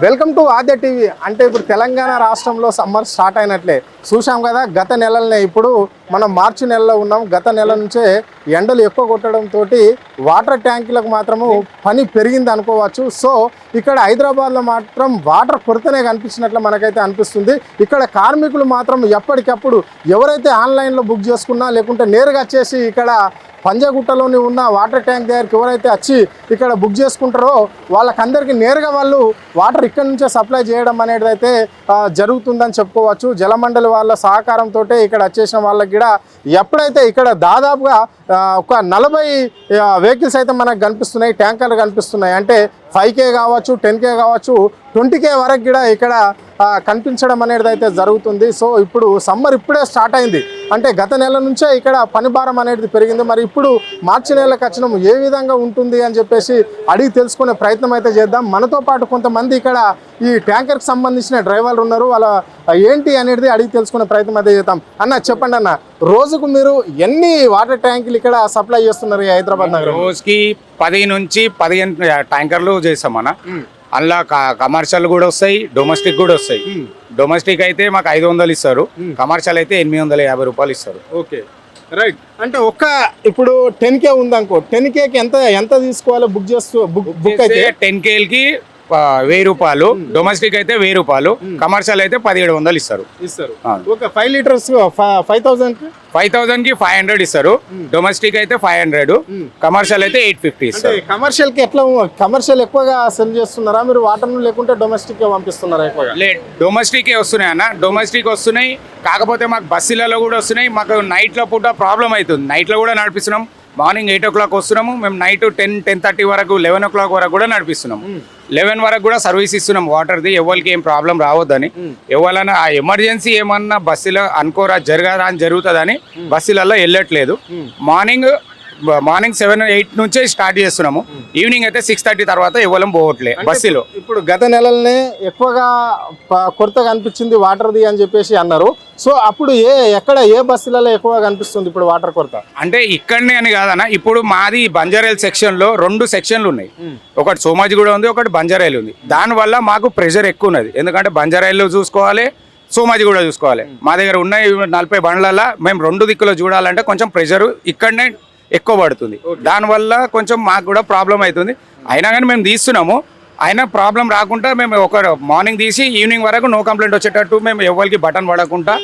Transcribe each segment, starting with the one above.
Welcome to Aadya TV. అంటే ఇప్పుడు తెలంగాణ రాష్ట్రంలో సమ్మర్ స్టార్ట్ అయినట్లే చూసాం కదా. గత నెలలనే ఇప్పుడు మనం మార్చి నెలలో ఉన్నాం. గత నెల నుంచే ఎండలు ఎక్కువ కొట్టడంతో వాటర్ ట్యాంకులకు మాత్రము పని పెరిగింది అనుకోవచ్చు. సో ఇక్కడ హైదరాబాద్లో మాత్రం వాటర్ కొరతనే కనిపించినట్లు మనకైతే అనిపిస్తుంది. ఇక్కడ కార్మికులు మాత్రం ఎప్పటికప్పుడు ఎవరైతే ఆన్లైన్లో బుక్ చేసుకున్నా లేకుంటే నేరుగా వచ్చేసి ఇక్కడ పంజాగుట్టలోని ఉన్న వాటర్ ట్యాంక్ దగ్గరికి ఎవరైతే వచ్చి ఇక్కడ బుక్ చేసుకుంటారో వాళ్ళకందరికీ నేరుగా వాళ్ళు వాటర్ ఇక్కడ నుంచే సప్లై చేయడం అనేది అయితే జరుగుతుందని చెప్పుకోవచ్చు. జలమండలి వాళ్ళ సహకారంతో ఇక్కడ వచ్చేసిన వాళ్ళకి కూడా ఎప్పుడైతే ఇక్కడ దాదాపుగా ఒక 40 వెహికల్స్ అయితే మనకు కనిపిస్తున్నాయి, ట్యాంకర్లు కనిపిస్తున్నాయి. అంటే 5K కావచ్చు, 10K కావచ్చు, 20K వరకు కూడా ఇక్కడ కనిపించడం అనేది అయితే జరుగుతుంది. సో ఇప్పుడు సమ్మర్ ఇప్పుడే స్టార్ట్ అయింది. అంటే గత నెల నుంచే ఇక్కడ పని భారం అనేది పెరిగింది. మరి ఇప్పుడు మార్చి నెలకు వచ్చిన ఏ విధంగా ఉంటుంది అని చెప్పేసి అడిగి తెలుసుకునే ప్రయత్నం అయితే చేద్దాం. మనతో పాటు కొంతమంది ఇక్కడ ఈ ట్యాంకర్కి సంబంధించిన డ్రైవర్లు ఉన్నారు. వాళ్ళ ఏంటి అనేది అడిగి తెలుసుకునే ప్రయత్నం అయితే చేద్దాం. అన్న చెప్పండి అన్న, రోజుకు మీరు ఎన్ని వాటర్ ట్యాంకులు ఇక్కడ సప్లై చేస్తున్నారు ఈ హైదరాబాద్ నగరం? రోజుకి 10 నుంచి 15 ట్యాంకర్లు చేస్తాం అన్న. అందులో కమర్షియల్ కూడా వస్తాయి, డొమెస్టిక్ కూడా వస్తాయి. డొమెస్టిక్ అయితే మాకు 500 ఇస్తారు, కమర్షియల్ అయితే 850 రూపాయలు ఇస్తారు. Okay right. అంటే ఇప్పుడు 10K ఉందనుకో, 10Kకి ఎంత తీసుకోవాలి బుక్ చేస్తూ? బుక్ అయితే 10Kకి 1000 రూపాయలు, డొమెస్టిక్ అయితే 1000 రూపాయలు, కమర్షియల్ అయితే 1700 ఇస్తారు. ఒక 5 లీటర్స్ 5000కి 500 ఇస్తారు. డొమెస్టిక్ అయితే 500, కమర్షియల్ అయితే 850 ఇస్తారు. కమర్షియల్ కి ఎట్లా? కమర్షియల్ ఎక్కువగా సెల్ చేస్తున్నారా మీరు వాటర్ లేకుంటే డొమెస్టిక్ పంపిస్తున్నారా ఎక్కువగా? లేదు, డొమెస్టిక్ వస్తున్నాయి అన్న. డొమెస్టిక్ వస్తున్నాయి, కాకపోతే మాకు బస్సులలో కూడా వస్తున్నాయి. మాకు నైట్లో పూట ప్రాబ్లం అవుతుంది. నైట్లో కూడా నడిపిస్తున్నాం. మార్నింగ్ 8 o'clock వస్తున్నాము, మేము నైట్ 10-10:30 వరకు 11 o'clock వరకు కూడా నడిపిస్తున్నాము. 11 వరకు కూడా సర్వీస్ ఇస్తున్నాం వాటర్ది. ఎవరికి ఏం ప్రాబ్లం రావద్దని, ఎవరైనా ఎమర్జెన్సీ ఏమన్నా బస్సులో అనుకోరా జరగదా అని జరుగుతుందని బస్సులలో వెళ్ళట్లేదు. మార్నింగ్ 7-8 నుంచే స్టార్ట్ చేస్తున్నాము. ఈవినింగ్ అయితే 6:30 తర్వాత ఎవరం పోవట్లే బస్సులో. ఇప్పుడు గత నెలలనే ఎక్కువగా కొరత కనిపించింది వాటర్ది అని చెప్పేసి అన్నారు. సో అప్పుడు ఏ బస్సులలో ఎక్కువగా కనిపిస్తుంది ఇప్పుడు వాటర్ కొరత? అంటే ఇక్కడనే అని కాదన్న, ఇప్పుడు మాది బంజారాయిల్ సెక్షన్ లో 2 సెక్షన్లు ఉన్నాయి. ఒకటి సోమాజిగూడ ఉంది, ఒకటి బంజారాయిల్ ఉంది. దానివల్ల మాకు ప్రెషర్ ఎక్కువ ఉన్నది. ఎందుకంటే బంజారాయిల్లో చూసుకోవాలి, సోమాజిగూడ చూసుకోవాలి. మా దగ్గర ఉన్న 40 బండ్లలో మేము 2 దిక్కులో చూడాలంటే కొంచెం ప్రెషర్ ఇక్కడనే ఎక్కువ పడుతుంది. దానివల్ల కొంచెం మాకు కూడా ప్రాబ్లం అవుతుంది. అయినా కానీ మేము తీస్తున్నాము. అయినా ప్రాబ్లం రాకుండా మేము ఒక మార్నింగ్ తీసి ఈవినింగ్ వరకు నో కంప్లైంట్ వచ్చేటట్టు మేము ఎవరికి బటన్ పడకుండా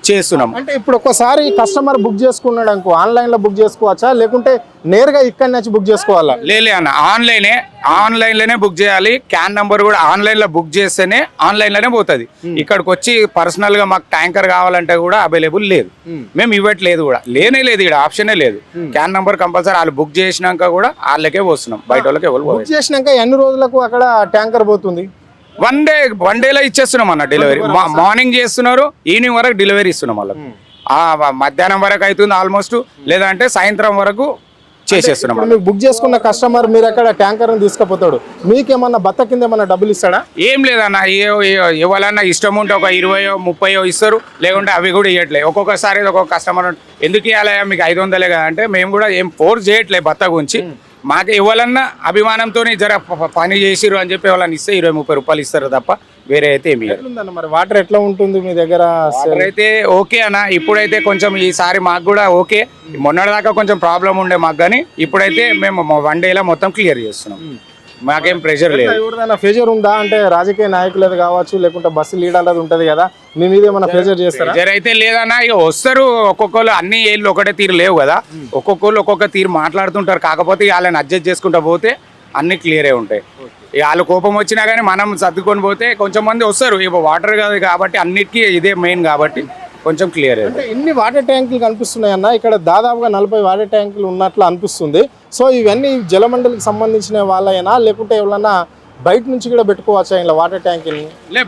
చేస్తున్నాము. అంటే ఇప్పుడు ఒక్కసారి కస్టమర్ బుక్ చేసుకున్నాడు అనుకో, ఆన్లైన్లో బుక్ చేసుకోవచ్చా లేకుంటే నేరుగా ఇక్కడి నుంచి బుక్ చేసుకోవాలా? లేలే అన్న, ఆన్లైన్లోనే బుక్ చేయాలి. క్యాన్ నెంబర్ కూడా ఆన్లైన్లో బుక్ చేస్తేనే ఆన్లైన్లోనే పోతుంది. ఇక్కడికి వచ్చి పర్సనల్గా మాకు ట్యాంకర్ కావాలంటే కూడా అవైలబుల్ లేదు. మేము ఇవ్వట్లేదు కూడా, లేదు ఇక్కడ ఆప్షనే లేదు. క్యాన్ నెంబర్ కంపల్సరీ వాళ్ళు బుక్ చేసినాక కూడా వాళ్ళకే పోస్తున్నాం, బయట వాళ్ళకి ఎవరు. బుక్ చేసినాక ఎన్ని రోజులకు అక్కడ ట్యాంకర్ పోతుంది? వన్ డేలో ఇచ్చేస్తున్నాం అన్న డెలివరీ. మార్నింగ్ చేస్తున్నారు, ఈవినింగ్ వరకు డెలివరీ ఇస్తున్నాం వాళ్ళకి. మధ్యాహ్నం వరకు అవుతుంది ఆల్మోస్ట్, లేదంటే సాయంత్రం వరకు చేసేస్తున్నాం. మీకు బుక్ చేసుకున్న కస్టమర్ మీరు అక్కడ ట్యాంకర్ తీసుకుపోతాడు, మీకేమన్నా బత్త కింద ఏమన్నా డబ్బులు ఇస్తాడా? ఏం లేదన్న, ఎవరన్నా ఇష్టం ఉంటే ఒక 20-30 ఇస్తారు, లేకుంటే అవి కూడా ఇవ్వట్లేదు. ఒక్కొక్కసారి ఒక్కొక్క కస్టమర్ ఎందుకు ఇవ్వాలి మీకు 500 కదా అంటే మేము కూడా ఏం ఫోర్స్ చేయట్లేదు బత్త గురించి. మాకు ఎవరన్నా అభిమానంతో జర పని చేసిరు అని చెప్పి ఎవరన్నా ఇస్తే 20-30 రూపాయలు ఇస్తారు తప్ప వేరే అయితే ఏమి. మరి వాటర్ ఎట్లా ఉంటుంది మీ దగ్గర? అయితే ఓకే అన్న, ఇప్పుడైతే కొంచెం ఈసారి మాకు కూడా ఓకే. మొన్నటిదాకా కొంచెం ప్రాబ్లం ఉండే మాకు, కానీ ఇప్పుడైతే మేము 1 డేలో మొత్తం క్లియర్ చేస్తున్నాం. మాకేం ప్రెషర్ లేదు. ఎవరిదైనా ప్రెషర్ ఉందా అంటే రాజకీయ నాయకులది కావచ్చు లేకుంటే బస్సు లీడర్లది ఉంటుంది కదా, మీ మీద ఏమైనా ప్రెషర్ చేస్తారా? ప్రెషర్ అయితే లేదన్నా, ఇక వస్తారు ఒక్కొక్కరు. అన్ని ఏళ్ళు ఒకటే తీరు లేవు కదా, ఒక్కొక్కరు ఒక్కొక్క తీరు మాట్లాడుతుంటారు. కాకపోతే వాళ్ళని అడ్జస్ట్ చేసుకుంటూ పోతే అన్ని క్లియరే ఉంటాయి. వాళ్ళు కోపం వచ్చినా కానీ మనం సర్దుకొని పోతే కొంచెం మంది వస్తారు. ఇప్పుడు వాటర్ కాదు కాబట్టి అన్నిటికీ ఇదే మెయిన్ కాబట్టి కొంచెం క్లియర్. అంటే ఇన్ని వాటర్ ట్యాంకులు కనిపిస్తున్నాయి అన్న, ఇక్కడ దాదాపుగా 40 వాటర్ ట్యాంకులు ఉన్నట్లు అనిపిస్తుంది. సో ఇవన్నీ జలమండలికి సంబంధించిన వాళ్ళైనా లేకుంటే ఎవరన్నా బయట నుంచి కూడా పెట్టుకోవచ్చా ఇలా వాటర్ ట్యాంకులు?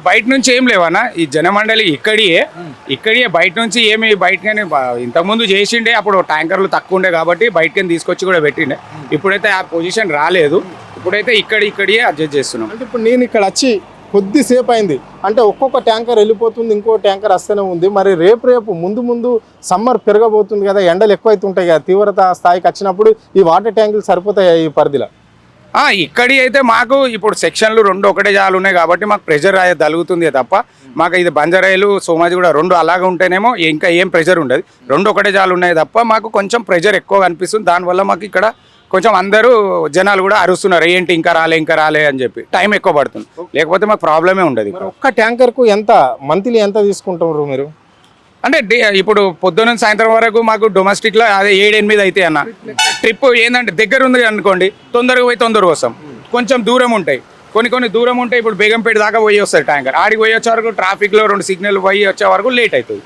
బయట నుంచి ఏం లేవన్నా, ఈ జనమండలి ఇక్కడే బయట నుంచి ఏమి బయటకని ఇంతకుముందు చేసిండే. అప్పుడు ట్యాంకర్లు తక్కువ ఉండే కాబట్టి బయటకని తీసుకొచ్చి కూడా పెట్టిండే. ఇప్పుడైతే ఆ పొజిషన్ రాలేదు. ఇప్పుడైతే ఇక్కడే అడ్జస్ట్ చేస్తున్నాం. అంటే ఇప్పుడు నేను ఇక్కడ వచ్చి కొద్దిసేపు అయింది అంటే ఒక్కొక్క ట్యాంకర్ వెళ్ళిపోతుంది, ఇంకో ట్యాంకర్ వస్తూనే ఉంది. మరి రేపు ముందు సమ్మర్ పెరగబోతుంది కదా, ఎండలు ఎక్కువైతుంటాయి కదా, తీవ్రత స్థాయికి వచ్చినప్పుడు ఈ వాటర్ ట్యాంకులు సరిపోతాయి ఈ పరిధిలో? ఇక్కడి అయితే మాకు ఇప్పుడు సెక్షన్లు రెండు ఒకటే జాలు ఉన్నాయి కాబట్టి మాకు ప్రెషర్ తగులుతుంది తప్ప మాకు ఇది బంజారాయిలు సోమాజి కూడా రెండు అలాగే ఉంటేనేమో ఇంకా ఏం ప్రెషర్ ఉండదు. రెండు ఒకటే జాలు ఉన్నాయి తప్ప మాకు కొంచెం ప్రెషర్ ఎక్కువ అనిపిస్తుంది. దానివల్ల మాకు ఇక్కడ కొంచెం అందరూ జనాలు కూడా అరుస్తున్నారు, ఏంటి ఇంకా రాలే అని చెప్పి టైం ఎక్కువ పడుతుంది. లేకపోతే మాకు ప్రాబ్లమే ఉండదు. ఒక్క ట్యాంకర్కు ఎంత మంత్లీ ఎంత తీసుకుంటారు మీరు? అంటే ఇప్పుడు పొద్దున్న సాయంత్రం వరకు మాకు డొమెస్టిక్లో అదే 7-8 అయితే అన్న. ట్రిప్ ఏంటంటే దగ్గర ఉంది అనుకోండి, తొందరగా పోయి తొందరగా వస్తాం. కొంచెం దూరం ఉంటాయి, కొన్ని దూరం ఉంటాయి. ఇప్పుడు బేగంపేట దాకా పోయి వస్తారు ట్యాంకర్. ఆడికి పోయి వచ్చే వరకు ట్రాఫిక్లో 2 సిగ్నల్ పోయి వచ్చే వరకు లేట్ అవుతుంది.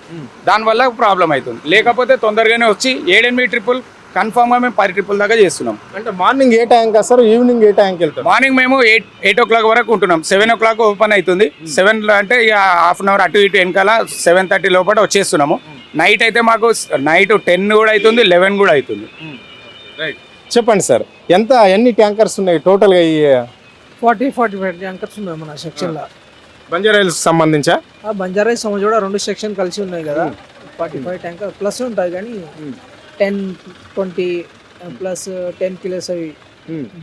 దానివల్ల ప్రాబ్లం అవుతుంది. లేకపోతే తొందరగానే వచ్చి 7-8 ట్రిప్పులు కన్ఫామ్గా మేము 10 ట్రిప్పుల దాకా చేస్తున్నాం. అంటే మార్నింగ్ ఏ టైంకి వస్తారు, ఈవినింగ్ ఏ టైంకి వెళ్తారు? మార్నింగ్ మేము 8 o'clock వరకు ఉంటున్నాం. 7 o'clock ఓపెన్ అవుతుంది. 7 అంటే ఇక హాఫ్ అన్ అవర్ అటు ఇటు వెనకాల 7:30 లోపల వచ్చేస్తున్నాము. నైట్ అయితే మాకు నైట్ 10 కూడా అవుతుంది, 11 కూడా అవుతుంది. రైట్, చెప్పండి సార్, ఎన్ని ట్యాంకర్స్ ఉన్నాయి టోటల్గా? ఈ 40-45 ట్యాంకర్స్ ఉన్నాయి మన సెక్షన్లో. బంజారాయిల్స్ సంబంధించా? బంజారాయి సమాజ్ కూడా 2 సెక్షన్ కలిసి ఉన్నాయి కదా. 45 ట్యాంకర్ ప్లస్ ఉంటాయి కానీ 10-20 ప్లస్ 10 కిలోస్ అవి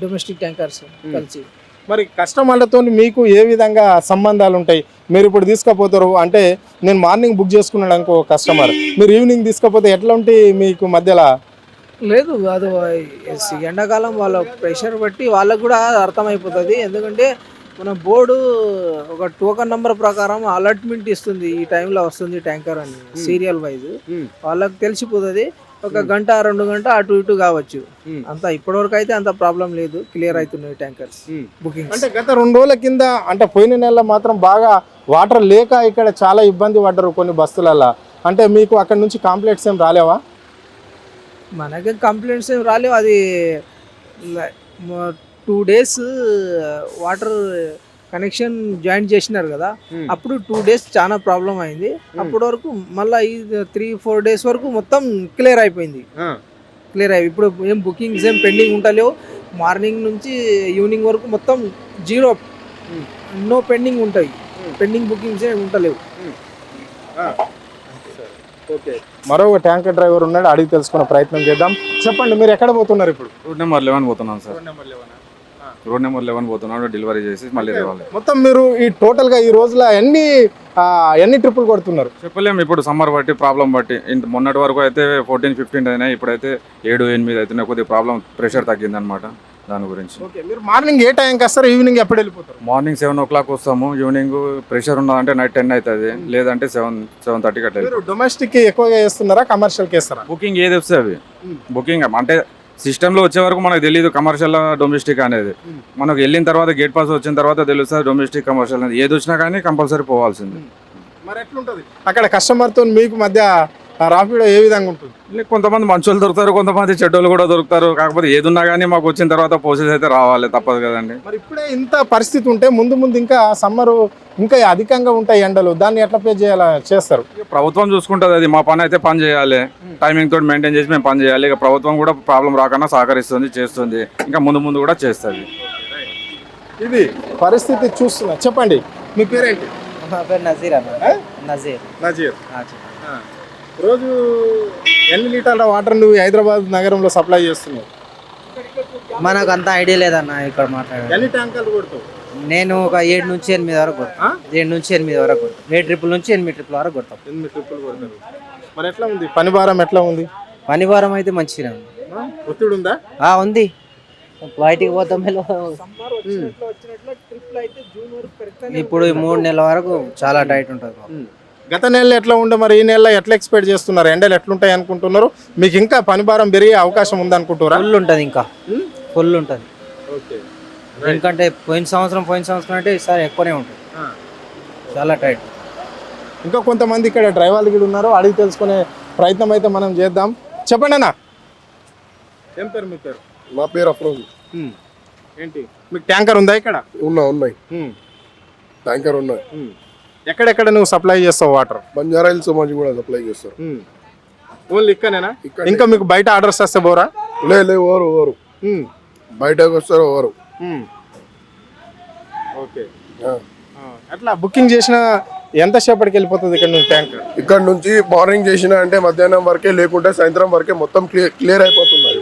డొమెస్టిక్ ట్యాంకర్స్ కలిసి. మరి కస్టమర్లతో మీకు ఏ విధంగా సంబంధాలు ఉంటాయి? మీరు ఇప్పుడు తీసుకుపోతారు అంటే, నేను మార్నింగ్ బుక్ చేసుకున్నాడు అనుకో కస్టమర్, మీరు ఈవినింగ్ తీసుకపోతే ఎట్లా ఉంటాయి మీకు మధ్యలో? లేదు, అది ఎండాకాలం వాళ్ళ ప్రెషర్ బట్టి వాళ్ళకు కూడా అర్థమైపోతుంది. ఎందుకంటే మన బోర్డు ఒక టోకన్ నెంబర్ ప్రకారం అలాట్మెంట్ ఇస్తుంది, ఈ టైంలో వస్తుంది ట్యాంకర్ అని సీరియల్ వైజ్. వాళ్ళకి తెలిసిపోతుంది. ఒక గంట 2 గంట అటు ఇటు కావచ్చు. అంత ఇప్పటివరకు అయితే అంత ప్రాబ్లం లేదు, క్లియర్ అవుతున్నాయి ట్యాంకర్స్ బుకింగ్. అంటే గత 2 రోజుల కింద అంటే పోయిన నెలలో మాత్రం బాగా వాటర్ లేక ఇక్కడ చాలా ఇబ్బంది పడ్డారు కొన్ని బస్సులలో. అంటే మీకు అక్కడ నుంచి కంప్లైంట్స్ ఏం రాలేవా? మనకి కంప్లైంట్స్ ఏం రాలేవు. అది 2 days వాటర్ కనెక్షన్ జాయిన్ చేసినారు కదా, అప్పుడు 2 days చాలా ప్రాబ్లం అయింది. అప్పటి వరకు మళ్ళీ ఈ 3-4 days వరకు మొత్తం క్లియర్ అయిపోయింది. ఇప్పుడు ఏం బుకింగ్స్ ఏం పెండింగ్ ఉంటలేవు. మార్నింగ్ నుంచి ఈవినింగ్ వరకు మొత్తం జీరో, నో పెండింగ్ ఉంటాయి. పెండింగ్ బుకింగ్స్ ఏం ఉంటలేవు. మరో ట్యాంకర్ డ్రైవర్ ఉన్నాడు, అడిగి తెలుసుకునే ప్రయత్నం చేద్దాం. చెప్పండి, మీరు ఎక్కడ పోతున్నారు ఇప్పుడు? రోడ్ నెంబర్ 11 పోతున్నాను సార్. రోడ్ నెంబర్ 11 పోతున్నాను, డెలివరీ చేసి మళ్ళీ తేవాలి. మొత్తం మీరు ఈ టోటల్గా ఈ రోజులో ఎన్ని ట్రిప్పులు కొడుతున్నారు? చెప్పలేము, ఇప్పుడు సమ్మర్ బట్టి ప్రాబ్లం బట్టి. మొన్నటి వరకు అయితే 14-15 అయినాయి, ఇప్పుడైతే 7-8 అవుతున్నాయి. కొద్దిగా ప్రాబ్లం ప్రెషర్ తగ్గింది అనమాట. దాని గురించి మీరు మార్నింగ్ ఏ టైంకి వస్తారు, ఈవినింగ్ ఎప్పుడు వెళ్ళిపోతారు? మార్నింగ్ 7 o'clock వస్తాము. ఈవినింగ్ ప్రెషర్ ఉన్నదంటే నైట్ 10 అవుతుంది, లేదంటే 7-7:30 అట్లా. మీరు డొమెస్టిక్ ఎక్కువగా చేస్తున్నారా, కమర్షియల్కి వేస్తారా? బుకింగ్ ఏది వస్తే అవి బుకింగ్. అంటే సిస్టంలో వచ్చే వరకు మనకు తెలియదు కమర్షియల్ డొమెస్టిక్ అనేది. మనకు వెళ్ళిన తర్వాత గేట్ పాస్ వచ్చిన తర్వాత తెలుస్తుంది డొమెస్టిక్ కమర్షియల్ అనేది. ఏది వచ్చినా కానీ కంపల్సరీ పోవాల్సింది. మరి ఎట్లుంటుంది అక్కడ కస్టమర్తో మీకు మధ్య రాపిడో ఏ విధంగా ఉంటుంది? కొంతమంది మంచోళ్ళు దొరుకుతారు, కొంతమంది చెడ్డోళ్ళు కూడా దొరుకుతారు. కాకపోతే ఏది ఉన్నా కానీ మాకు వచ్చిన తర్వాత పోసేసి అయితే రావాలి, తప్పదు కదండి. మరి ఇప్పుడే ఇంత పరిస్థితి ఉంటే ముందు ఇంకా సమ్మర్ ఇంకా అధికంగా ఉంటాయి ఎండలు, దాన్ని ఎట్లా పే చేస్తారు? ప్రభుత్వం చూసుకుంటుంది అది. మా పని అయితే పని చేయాలి, టైమింగ్ తోటి మెయింటైన్ చేసి మేము పని చేయాలి. ఇక ప్రభుత్వం కూడా ప్రాబ్లం రాకుండా సహకరిస్తుంది, చేస్తుంది, ఇంకా ముందు కూడా చేస్తుంది. ఇది పరిస్థితి చూస్తున్నా. చెప్పండి, మీ పేరేంటి? నా పేరు నజీర్ అన్న. నజీర్. రోజు ఎన్ని లీటర్ల వాటర్ నువ్వు హైదరాబాద్ నగరంలో సప్లై చేస్తున్నావు? మనకు అంత ఐడియా లేదన్న ఇక్కడ మాట్లాడే. ఎన్ని ట్యాంకర్లు కొడతావు? నేను ఒక 7 నుంచి 8 వరకు కొడతాను. 7 నుంచి 8 వరకు కొడతాను. 7 ట్రిప్పుల నుంచి 8 ట్రిప్పుల వరకు కొడతాం. 8 ట్రిప్పులు కొడతారు. మరి ఎట్లా ఉంది పని భారం, ఎట్లా ఉంది? పని భారం అయితే మంచిగా ఉంది. ఒత్తిడి ఉందా? ఉంది. బయటికి పోతాం. ఇప్పుడు 3 నెలల వరకు చాలా టైట్ ఉంటుంది. గత నెలలో ఎట్లా ఉండే, మరి ఈ నెలలో ఎట్లా ఎక్స్పెక్ట్ చేస్తున్నారు? ఎండలు ఎట్లుంటాయి అనుకుంటున్నారు? మీకు ఇంకా పని భారం పెరిగే అవకాశం ఉంది అనుకుంటారా? ఫుల్ ఉంటుంది, ఇంకా ఫుల్ ఉంటుంది. ఎందుకంటే పోయిన సంవత్సరం అంటే ఈసారి ఎక్కువనే ఉంటుంది. చాలా టైట్. ఇంకా కొంతమంది ఇక్కడ డ్రైవర్లు కూడా ఉన్నారు, అడిగి తెలుసుకునే ప్రయత్నం అయితే మనం చేద్దాం. చెప్పండి అన్న, ఏం పేరు మీ పేరు? నా పేరు అఫ్రోజ్. ఏంటి మీకు ట్యాంకర్ ఉందా ఇక్కడ? ఉన్నాయి ట్యాంకర్ ఉన్నాయి. ఎక్కడెక్కడ నువ్వు సప్లై చేస్తావు వాటర్? బంజారాయిల్ సమాజ్ కూడా సప్లై చేస్తారు. ఓన్లీ ఇక్కడనేనా? ఇంకా మీకు బయట ఆర్డర్స్ వస్తే బోరా? లే ఓరు బయటకు వస్తారు ఓరు. ఓకే, అట్లా బుకింగ్ చేసిన ఎంతసేపటికి వెళ్ళిపోతుంది ఇక్కడ నుంచి ట్యాంకర్? ఇక్కడ నుంచి మార్నింగ్ చేసిన అంటే మధ్యాహ్నం వరకే, లేకుంటే సాయంత్రం వరకే మొత్తం క్లియర్ అయిపోతున్నారు.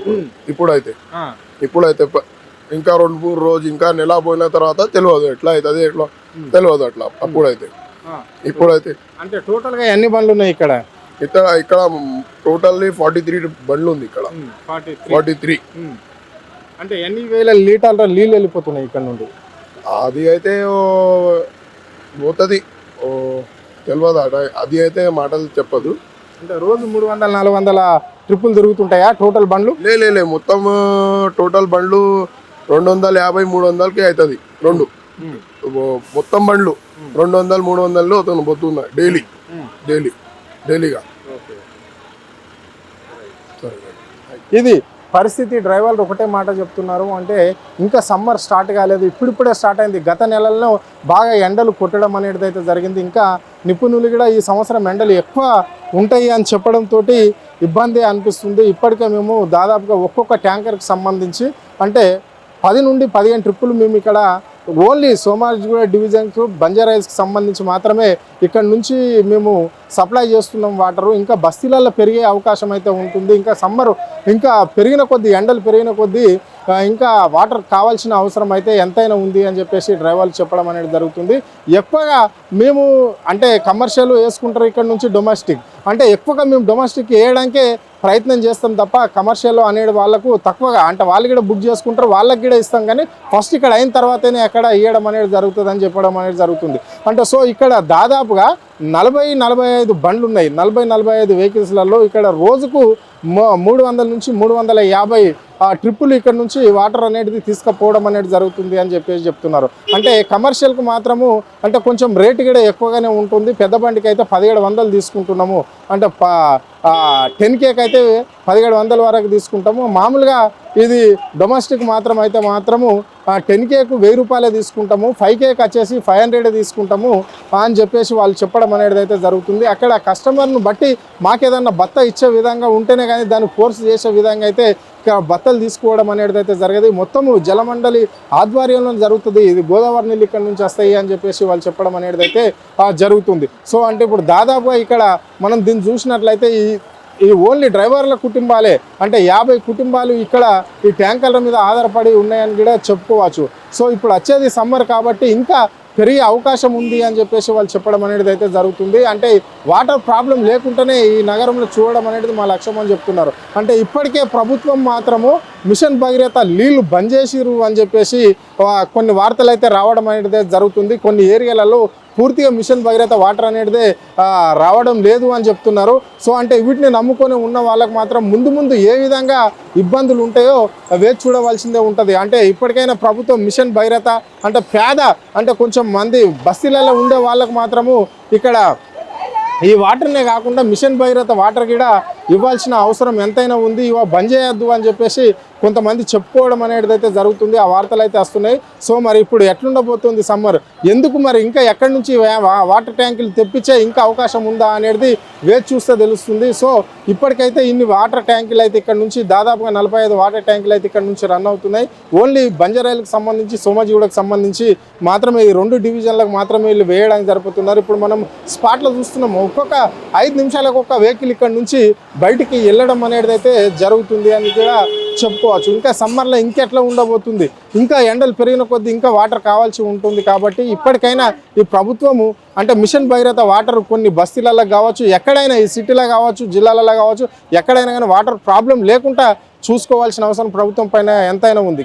ఇప్పుడైతే ఇంకా 2-3 రోజు ఇంకా నెల పోయిన తర్వాత తెలియదు ఎట్లా అవుతుంది ఎట్లా తెలియదు అట్లా అప్పుడైతే. ఇప్పుడైతే అంటే టోటల్గా ఎన్ని బండ్లు ఉన్నాయి ఇక్కడ? ఇక్కడ టోటల్లీ 43 బండ్లు ఉంది ఇక్కడ. 43 అంటే ఎన్ని వేల లీటర్ల నీళ్ళు వెళ్ళిపోతున్నాయి ఇక్కడ నుండి? అది అయితే పోతుంది తెలియదు అది అయితే మాటలు చెప్పదు. అంటే రోజు 300-400 ట్రిప్పులు తిరుగుతుంటాయా టోటల్ బండ్లు? లే మొత్తం టోటల్ బండ్లు 250-300కి అవుతుంది. రెండు మొత్తం బండ్లు 200-300 అతను పోతున్నాయి డైలీగా. ఇది పరిస్థితి. డ్రైవర్లు ఒకటే మాట చెప్తున్నారు, అంటే ఇంకా సమ్మర్ స్టార్ట్ కాలేదు, ఇప్పుడిప్పుడే స్టార్ట్ అయింది. గత నెలల్లో బాగా ఎండలు కొట్టడం అనేది అయితే జరిగింది. ఇంకా నిపుణులు కూడా ఈ సంవత్సరం ఎండలు ఎక్కువ ఉంటాయి అని చెప్పడంతో ఇబ్బంది అనిపిస్తుంది. ఇప్పటికే మేము దాదాపుగా ఒక్కొక్క ట్యాంకర్కి సంబంధించి అంటే 10 నుండి 15 ట్రిప్పులు మేము ఇక్కడ ఓన్లీ సోమాజిగూడ డివిజన్కు బంజారాయిల్స్కి సంబంధించి మాత్రమే ఇక్కడ నుంచి మేము సప్లై చేస్తున్నాం వాటరు. ఇంకా బస్తీలలో పెరిగే అవకాశం అయితే ఉంటుంది. ఇంకా సమ్మర్ ఇంకా పెరిగిన కొద్దీ, ఎండలు పెరిగిన కొద్దీ ఇంకా వాటర్ కావాల్సిన అవసరం అయితే ఎంతైనా ఉంది అని చెప్పేసి డ్రైవర్లు చెప్పడం అనేది జరుగుతుంది. ఎక్కువగా మేము అంటే కమర్షియల్ వేసుకుంటారు ఇక్కడ నుంచి డొమెస్టిక్, అంటే ఎక్కువగా మేము డొమెస్టిక్ వేయడానికే ప్రయత్నం చేస్తాం తప్ప కమర్షియల్ అనేది వాళ్ళకు తక్కువగా, అంటే వాళ్ళు కూడా బుక్ చేసుకుంటారు, వాళ్ళకి కూడా ఇస్తాం. కానీ ఫస్ట్ ఇక్కడ అయిన తర్వాతనే అక్కడ ఇవ్వడం అనేది జరుగుతుంది అని చెప్పడం అనేది జరుగుతుంది. అంటే సో ఇక్కడ దాదాపుగా 40-45 బండ్లు ఉన్నాయి. 40-45 వెహికల్స్లలో ఇక్కడ రోజుకు 300 నుంచి 350 ట్రిప్పులు ఇక్కడ నుంచి వాటర్ అనేది తీసుకుపోవడం అనేది జరుగుతుంది అని చెప్పేసి చెప్తున్నారు. అంటే కమర్షియల్కి మాత్రము అంటే కొంచెం రేటు కూడా ఎక్కువగానే ఉంటుంది. పెద్ద బండికి అయితే 1700 తీసుకుంటున్నాము, అంటే 10Kకి అయితే 1700 వరకు తీసుకుంటాము. మామూలుగా ఇది డొమెస్టిక్ మాత్రము 10Kకు 1000 రూపాయలే తీసుకుంటాము, 5Kకి వచ్చేసి 500 తీసుకుంటాము అని చెప్పేసి వాళ్ళు చెప్పడం అనేది అయితే జరుగుతుంది. అక్కడ కస్టమర్ను బట్టి మాకేదన్నా బత్త ఇచ్చే విధంగా ఉంటేనే కానీ దాన్ని ఫోర్స్ చేసే విధంగా అయితే ఇక్కడ బత్తలు తీసుకోవడం అనేది అయితే జరగదు. మొత్తము జలమండలి ఆధ్వర్యంలో జరుగుతుంది. ఇది గోదావరి నీళ్ళు ఇక్కడ నుంచి వస్తాయి అని చెప్పేసి వాళ్ళు చెప్పడం అనేది అయితే జరుగుతుంది. సో అంటే ఇప్పుడు దాదాపుగా ఇక్కడ మనం దీన్ని చూసినట్లయితే ఈ ఓన్లీ డ్రైవర్ల కుటుంబాలే, అంటే 50 కుటుంబాలు ఇక్కడ ఈ ట్యాంకర్ల మీద ఆధారపడి ఉన్నాయని కూడా చెప్పుకోవచ్చు. సో ఇప్పుడు వచ్చేది సమ్మర్ కాబట్టి ఇంకా పెరిగే అవకాశం ఉంది అని చెప్పేసి వాళ్ళు చెప్పడం అనేది అయితే జరుగుతుంది. అంటే వాటర్ ప్రాబ్లం లేకుండానే ఈ నగరంలో చూడడం అనేది మా లక్ష్యం అని చెప్తున్నారు. అంటే ఇప్పటికే ప్రభుత్వం మాత్రము మిషన్ భగీరథ నీళ్లు బంద్ చేసిరు అని చెప్పేసి కొన్ని వార్తలు అయితే రావడం అనేది జరుగుతుంది. కొన్ని ఏరియాలలో పూర్తిగా మిషన్ భగీరథ వాటర్ అనేది రావడం లేదు అని చెప్తున్నారు. సో అంటే వీటిని నమ్ముకొని ఉన్న వాళ్ళకి మాత్రం ముందు ఏ విధంగా ఇబ్బందులు ఉంటాయో వేచి చూడవలసిందే ఉంటుంది. అంటే ఇప్పటికైనా ప్రభుత్వం మిషన్ భగీరథ అంటే పేద అంటే కొంచెం మంది బస్తీలలో ఉండే వాళ్ళకు మాత్రము ఇక్కడ ఈ వాటర్నే కాకుండా మిషన్ భగీరథ వాటర్ కూడా ఇవ్వాల్సిన అవసరం ఎంతైనా ఉంది, బంద్ చేయొద్దు అని చెప్పేసి కొంతమంది చెప్పుకోవడం అనేది అయితే జరుగుతుంది. ఆ వార్తలు అయితే వస్తున్నాయి. సో మరి ఇప్పుడు ఎట్లుండబోతుంది సమ్మర్, ఎందుకు మరి ఇంకా ఎక్కడి నుంచి వాటర్ ట్యాంకులు తెప్పించే ఇంకా అవకాశం ఉందా అనేది వేచి చూస్తే తెలుస్తుంది. సో ఇప్పటికైతే ఇన్ని వాటర్ ట్యాంకులు అయితే ఇక్కడ నుంచి దాదాపుగా 45 వాటర్ ట్యాంకులు అయితే ఇక్కడ నుంచి రన్ అవుతున్నాయి. ఓన్లీ బంజారాయిల్కి సంబంధించి సోమాజిగూడకు సంబంధించి మాత్రమే ఈ 2 డివిజన్లకు మాత్రమే వీళ్ళు వేయడానికి జరుపుతున్నారు. ఇప్పుడు మనం స్పాట్లో చూస్తున్నాము, ఒక్కొక్క 5 నిమిషాలకు ఒక వెహికల్ ఇక్కడ నుంచి బయటికి వెళ్ళడం అనేది అయితే జరుగుతుంది అని కూడా చెప్పుకోవచ్చు. ఇంకా సమ్మర్లో ఇంకెట్లా ఉండబోతుంది, ఇంకా ఎండలు పెరిగిన కొద్దీ ఇంకా వాటర్ కావాల్సి ఉంటుంది. కాబట్టి ఇప్పటికైనా ఈ ప్రభుత్వము అంటే మిషన్ భగీరథ వాటర్ కొన్ని బస్తీలలో కావచ్చు, ఎక్కడైనా ఈ సిటీలో కావచ్చు, జిల్లాలలో కావచ్చు, ఎక్కడైనా కానీ వాటర్ ప్రాబ్లం లేకుండా చూసుకోవాల్సిన అవసరం ప్రభుత్వం పైన ఎంతైనా ఉంది.